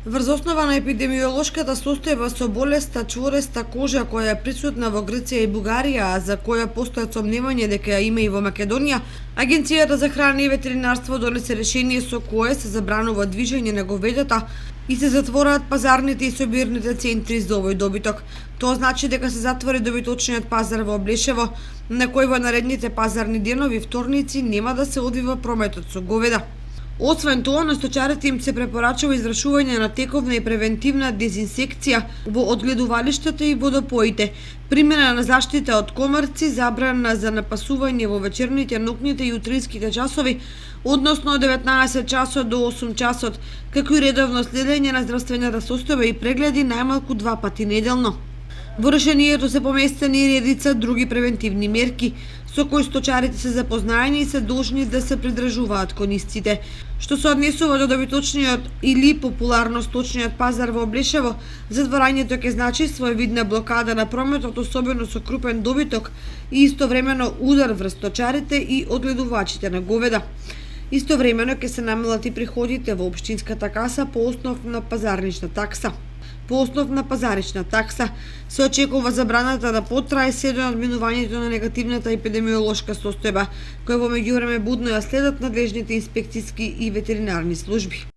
Врз основа на епидемиолошката состојба со болеста чвореста кожа која е присутна во Грција и Бугарија, а за која постојат сомневања дека ја има и во Македонија, Агенцијата за храна и ветеринарство донесе решение со кое се забранува движење на говедата и се затвораат пазарните и собирните центри за овој добиток. Тоа значи дека се затвори добиточниот пазар во Облешево, на кој во наредните пазарни денови вторници нема да се одвива прометот со говеда. Освен тоа, на сточарите им се препорачува извршување на тековна и превентивна дезинсекција во одгледувалиштата и водопоите, примена на заштита од комарци, забрана за напасување во вечерните, ноќните и утринските часови, односно од 19 часот до 8 часот, како и редовно следење на здравствената состојба и прегледи најмалку 2 пати неделно. Во решението се поместени и редица други превентивни мерки, со кои сточарите се запознаени и се должни да се придржуваат кон истите. Што се однесува до добиточниот или популарно сточниот пазар во Облешево, затворањето ќе значи своевидна блокада на прометот, особено со крупен добиток и истовремено удар врз сточарите и одгледувачите на говеда. Истовремено ќе се намалат и приходите во општинската каса по основ на пазарнична такса. По основ на пазарична такса се очекува забраната да потрае се до надминувањето на негативната епидемиолошка состојба, која во меѓувреме будно ја следат надлежните инспекциски и ветеринарни служби.